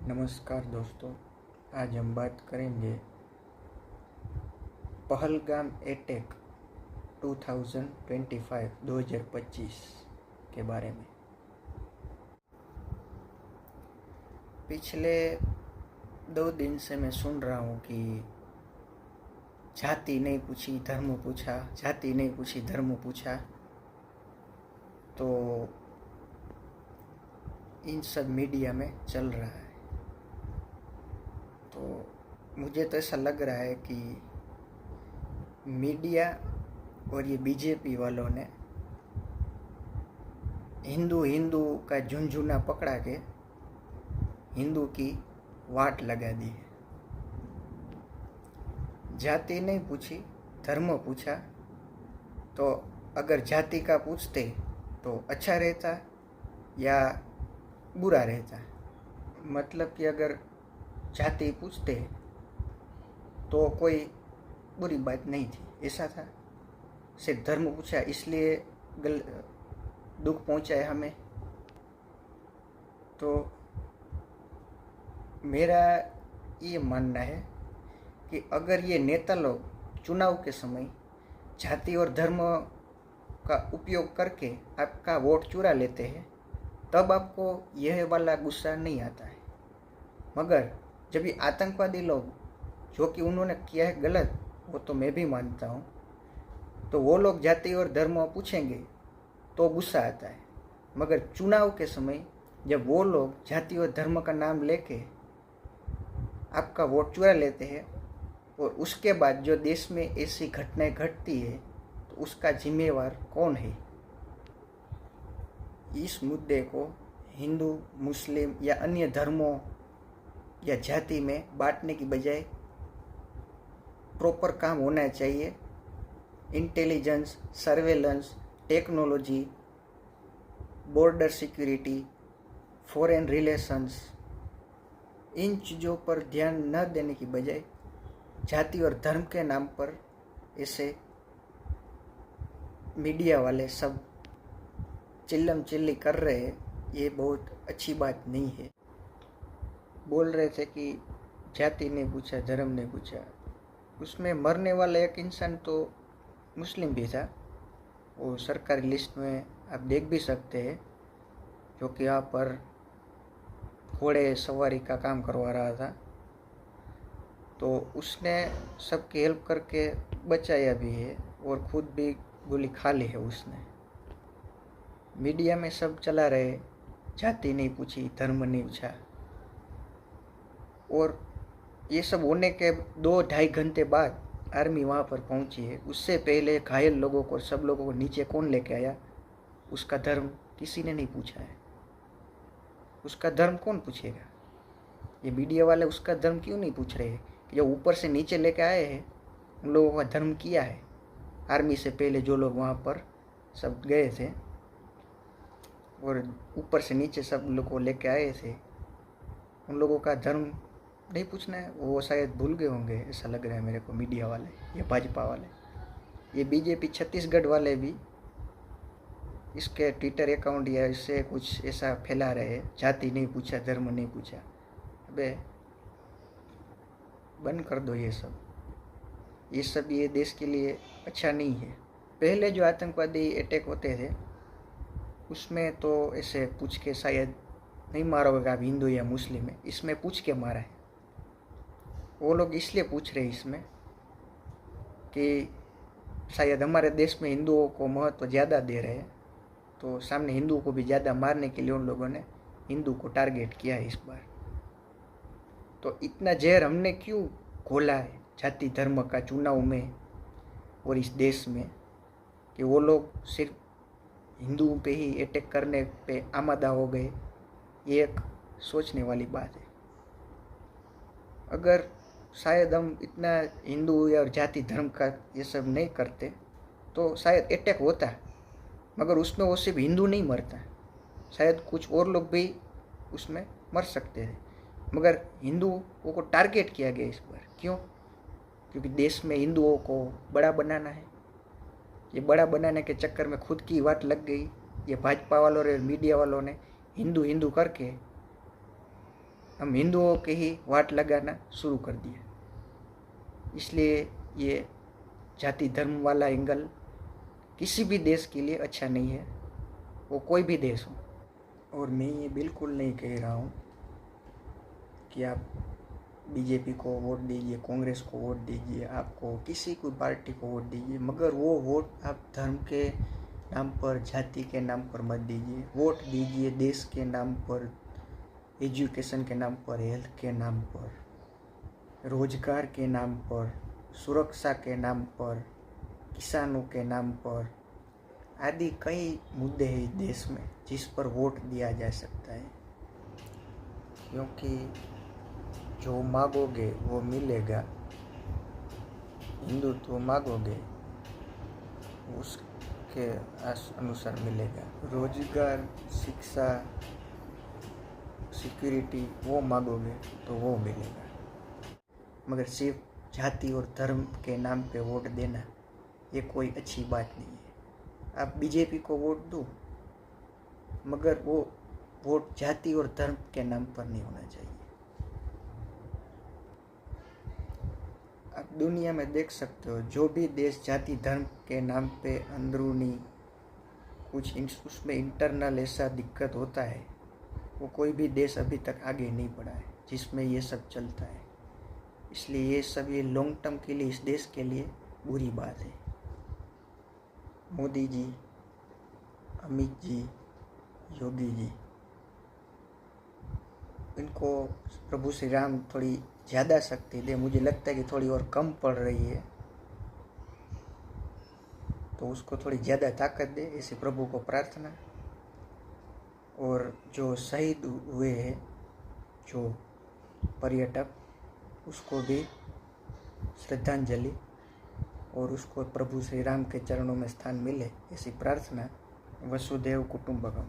नमस्कार दोस्तों, आज हम बात करेंगे पहलगाम अटैक 2025 के बारे में। पिछले 2 दिन से मैं सुन रहा हूँ कि जाति नहीं पूछी धर्म पूछा, जाति नहीं पूछी धर्म पूछा। तो इन सब मीडिया में चल रहा है। तो मुझे तो ऐसा लग रहा है कि मीडिया और ये बीजेपी वालों ने हिंदू हिंदू का झुंझुना पकड़ा के हिंदू की वाट लगा दी है। जाति नहीं पूछी धर्म पूछा। तो अगर जाति का पूछते तो अच्छा रहता या बुरा रहता। मतलब कि अगर जाति पूछते तो कोई बुरी बात नहीं थी, ऐसा था। सिर्फ धर्म पूछा इसलिए दुख पहुंचा है हमें। तो मेरा ये मानना है कि अगर ये नेता लोग चुनाव के समय जाति और धर्म का उपयोग करके आपका वोट चुरा लेते हैं तब आपको यह वाला गुस्सा नहीं आता है। मगर जब ये आतंकवादी लोग, जो कि उन्होंने किया है गलत, वो तो मैं भी मानता हूँ, तो वो लोग जाति और धर्म पूछेंगे तो गुस्सा आता है। मगर चुनाव के समय जब वो लोग जाति और धर्म का नाम लेके आपका वोट चुरा लेते हैं और उसके बाद जो देश में ऐसी घटनाएं घटती है तो उसका जिम्मेवार कौन है? इस मुद्दे को हिंदू, मुस्लिम या अन्य धर्मों या जाति में बांटने की बजाय प्रॉपर काम होना चाहिए। Intelligence, surveillance, technology, border security, foreign relations, इन चीज़ों पर ध्यान न देने की बजाय जाति और धर्म के नाम पर ऐसे मीडिया वाले सब चिल्लम चिल्ली कर रहे हैं, ये बहुत अच्छी बात नहीं है। बोल रहे थे कि जाति ने पूछा धर्म ने पूछा। उसमें मरने वाला एक इंसान तो मुस्लिम भी था, वो सरकारी लिस्ट में आप देख भी सकते हैं, जो कि यहाँ पर घोड़े सवारी का काम करवा रहा था। तो उसने सबकी हेल्प करके बचाया भी है और खुद भी गोली खा ली है उसने। मीडिया में सब चला रहे जाति नहीं पूछी धर्म नहीं पूछा। और ये सब होने के 2-2.5 घंटे बाद आर्मी वहाँ पर पहुँची है। उससे पहले घायल लोगों को, सब लोगों को नीचे कौन लेके आया? उसका धर्म किसी ने नहीं पूछा है। उसका धर्म कौन पूछेगा? ये मीडिया वाले उसका धर्म क्यों नहीं पूछ रहे हैं कि जो ऊपर से नीचे लेके आए हैं उन लोगों का धर्म किया है? आर्मी से पहले जो लोग वहाँ पर सब गए थे और ऊपर से नीचे सब लोग को लेके आए थे, उन लोगों का धर्म नहीं पूछना है। वो शायद भूल गए होंगे, ऐसा लग रहा है मेरे को। मीडिया वाले, ये भाजपा वाले, ये बीजेपी छत्तीसगढ़ वाले भी इसके ट्विटर अकाउंट या इससे कुछ ऐसा फैला रहे हैं, जाति नहीं पूछा धर्म नहीं पूछा। अबे बंद कर दो ये सब। ये देश के लिए अच्छा नहीं है। पहले जो आतंकवादी अटैक होते थे उसमें तो ऐसे पूछ के शायद नहीं मारा होगा आप हिंदू या मुस्लिम है, इसमें पूछ के मारा है। वो लोग इसलिए पूछ रहे हैं इसमें कि शायद हमारे देश में हिंदुओं को महत्व ज़्यादा दे रहे हैं, तो सामने हिंदुओं को भी ज़्यादा मारने के लिए उन लोगों ने हिंदू को टारगेट किया है इस बार। तो इतना जहर हमने क्यों घोला है जाति धर्म का चुनाव में और इस देश में कि वो लोग सिर्फ हिंदुओं पे ही अटैक करने पे आमादा हो गए? ये एक सोचने वाली बात है। अगर शायद हम इतना हिंदू या जाति धर्म का ये सब नहीं करते तो शायद अटैक होता, मगर उसमें वो सिर्फ हिंदू नहीं मरता, शायद कुछ और लोग भी उसमें मर सकते हैं। मगर हिंदुओं को टारगेट किया गया इस बार। क्यों? क्योंकि देश में हिंदुओं को बड़ा बनाना है। ये बड़ा बनाने के चक्कर में खुद की वाट लग गई। ये भाजपा वालों और मीडिया वालों ने हिंदू हिंदू करके हम हिंदुओं के ही वाट लगाना शुरू कर दिया। इसलिए ये जाति धर्म वाला एंगल किसी भी देश के लिए अच्छा नहीं है, वो कोई भी देश हो। और मैं ये बिल्कुल नहीं कह रहा हूँ कि आप बीजेपी को वोट दीजिए, कांग्रेस को वोट दीजिए, आपको किसी कोई पार्टी को वोट दीजिए, मगर वो वोट आप धर्म के नाम पर, जाति के नाम पर मत दीजिए। वोट दीजिए देश के नाम पर, एजुकेशन के नाम पर, हेल्थ के नाम पर, रोजगार के नाम पर, सुरक्षा के नाम पर, किसानों के नाम पर, आदि कई मुद्दे हैं इस देश में जिस पर वोट दिया जा सकता है। क्योंकि जो मांगोगे वो मिलेगा, हिंदुत्व मांगोगे उसके अनुसार मिलेगा, रोजगार, शिक्षा, सिक्योरिटी वो मांगोगे तो वो मिलेगा। मगर सिर्फ जाति और धर्म के नाम पे वोट देना ये कोई अच्छी बात नहीं है। आप बीजेपी को वोट दो, मगर वो वोट जाति और धर्म के नाम पर नहीं होना चाहिए। आप दुनिया में देख सकते हो, जो भी देश जाति धर्म के नाम पे अंदरूनी कुछ उसमें इंटरनल ऐसा दिक्कत होता है, वो कोई भी देश अभी तक आगे नहीं बढ़ा है जिसमें ये सब चलता है। इसलिए ये सब ये लॉन्ग टर्म के लिए, इस देश के लिए बुरी बात है। मोदी जी, अमित जी, योगी जी, इनको प्रभु श्री राम थोड़ी ज़्यादा शक्ति दे। मुझे लगता है कि थोड़ी और कम पड़ रही है, तो उसको थोड़ी ज़्यादा ताकत दे, ऐसे प्रभु को प्रार्थना। और जो शहीद हुए हैं, जो पर्यटक, उसको भी श्रद्धांजलि और उसको प्रभु श्री राम के चरणों में स्थान मिले, ऐसी प्रार्थना। वसुदेव कुटुंबकम।